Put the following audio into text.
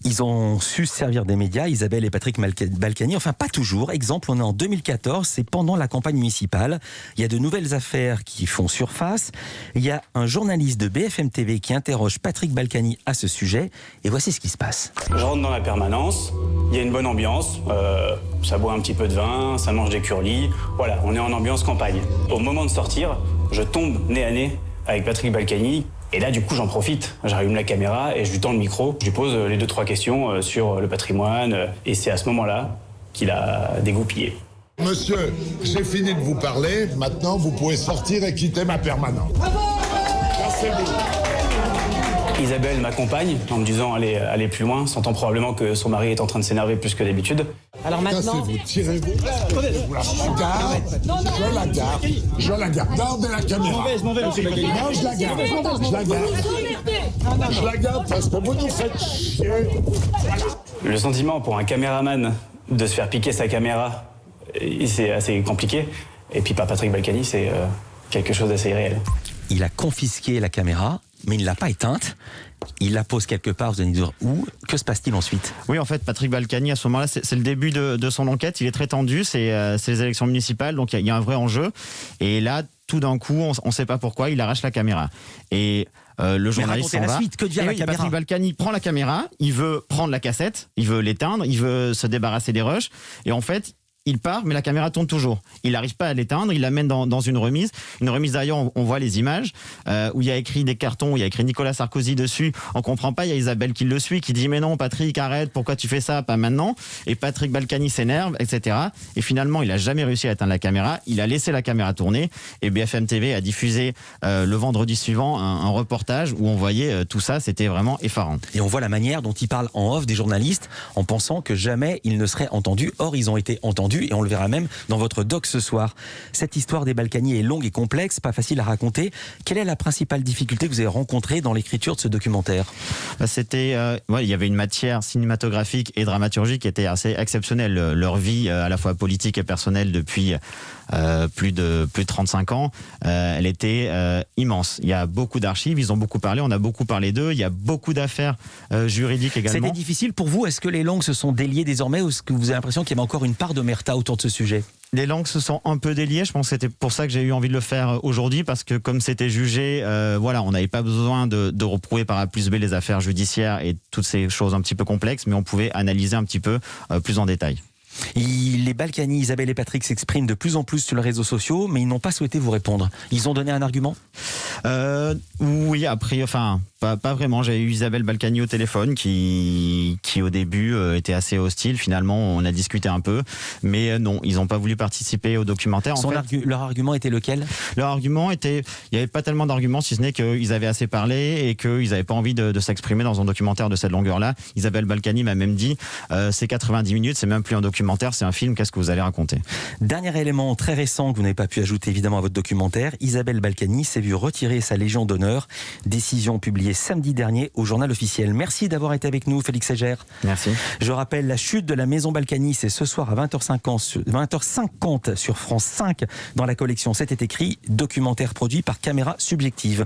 Ils ont su se servir des médias, Isabelle et Patrick Balkany. Enfin, pas toujours. Exemple, on est en 2014, c'est pendant la campagne municipale. Il y a de nouvelles affaires qui font surface. Il y a un journaliste de BFM TV qui interroge Patrick Balkany à ce sujet. Et voici ce qui se passe. Je rentre dans la permanence, il y a une bonne ambiance. Ça boit un petit peu de vin, ça mange des curlis. Voilà, on est en ambiance campagne. Au moment de sortir, je tombe nez à nez avec Patrick Balkany. Et là, du coup, j'en profite. J'allume la caméra et je lui tends le micro. Je lui pose les 2-3 questions sur le patrimoine. Et c'est à ce moment-là qu'il a dégoupillé. Monsieur, j'ai fini de vous parler. Maintenant, vous pouvez sortir et quitter ma permanence. Cassez-vous. Isabelle m'accompagne en me disant allez plus loin, sentant probablement que son mari est en train de s'énerver plus que d'habitude. Alors maintenant... Cassez-vous, tirez-vous. Je la garde. Gardez la caméra. Je m'en vais, monsieur Balkany. Non, je la garde. Je la garde parce que vous nous faites chier. Voilà. Le sentiment pour un caméraman de se faire piquer sa caméra, c'est assez compliqué. Et puis par Patrick Balkany, c'est quelque chose d'assez irréel. Il a confisqué la caméra, mais il ne l'a pas éteinte. Il la pose quelque part, vous allez nous dire où. Que se passe-t-il ensuite? Oui, en fait, Patrick Balkany, à ce moment-là, c'est le début de son enquête. Il est très tendu, c'est les élections municipales, donc il y a un vrai enjeu. Et là, tout d'un coup, on ne sait pas pourquoi, il arrache la caméra. Et le journaliste s'en va. La suite, que devient la caméra? Patrick Balkany prend la caméra, il veut prendre la cassette, il veut l'éteindre, il veut se débarrasser des rushs. Et en fait, il part, mais la caméra tourne toujours. Il n'arrive pas à l'éteindre, il l'amène dans une remise. Une remise d'ailleurs, on voit les images, où il y a écrit des cartons, où il y a écrit Nicolas Sarkozy dessus. On ne comprend pas, il y a Isabelle qui le suit, qui dit « Mais non, Patrick, arrête, pourquoi tu fais ça, pas maintenant ?» Et Patrick Balkany s'énerve, etc. Et finalement, il n'a jamais réussi à éteindre la caméra. Il a laissé la caméra tourner. Et BFM TV a diffusé le vendredi suivant un reportage où on voyait tout ça. C'était vraiment effarant. Et on voit la manière dont il parle en off des journalistes en pensant que jamais ils ne seraient entendus. Or, ils ont été entendus et on le verra même dans votre doc ce soir. Cette histoire des Balkany est longue et complexe, pas facile à raconter. Quelle est la principale difficulté que vous avez rencontrée dans l'écriture de ce documentaire? C'était, il y avait une matière cinématographique et dramaturgique qui était assez exceptionnelle. Leur vie, à la fois politique et personnelle, depuis plus de 35 ans, elle était immense. Il y a beaucoup d'archives, ils ont beaucoup parlé, on a beaucoup parlé d'eux, il y a beaucoup d'affaires juridiques également. C'était difficile pour vous? Est-ce que les langues se sont déliées désormais ou est-ce que vous avez l'impression qu'il y avait encore une part d'omerta autour de ce sujet? Les langues se sont un peu déliées. Je pense que c'était pour ça que j'ai eu envie de le faire aujourd'hui, parce que comme c'était jugé, on n'avait pas besoin de reprouver par A plus B les affaires judiciaires et toutes ces choses un petit peu complexes, mais on pouvait analyser un petit peu plus en détail. Les Balkany, Isabelle et Patrick s'expriment de plus en plus sur les réseaux sociaux, mais ils n'ont pas souhaité vous répondre. Ils ont donné un argument? Oui, après, pas vraiment. J'ai eu Isabelle Balkany au téléphone qui au début était assez hostile. Finalement, on a discuté un peu, mais non, ils n'ont pas voulu participer au documentaire. Leur argument était lequel? Leur argument était, il n'y avait pas tellement d'arguments, si ce n'est qu'ils avaient assez parlé et qu'ils n'avaient pas envie de s'exprimer dans un documentaire de cette longueur-là. Isabelle Balkany m'a même dit, c'est 90 minutes, c'est même plus un documentaire, c'est un film, qu'est-ce que vous allez raconter? Dernier élément très récent que vous n'avez pas pu ajouter évidemment à votre documentaire, Isabelle Balkany s'est vue retirer sa Légion d'honneur. Décision publiée samedi dernier au Journal officiel. Merci d'avoir été avec nous, Félix Ségère. Merci. Je rappelle, la chute de la Maison Balkany, c'est ce soir à 20h50 sur France 5 dans la collection C'était écrit, documentaire produit par Caméra Subjective.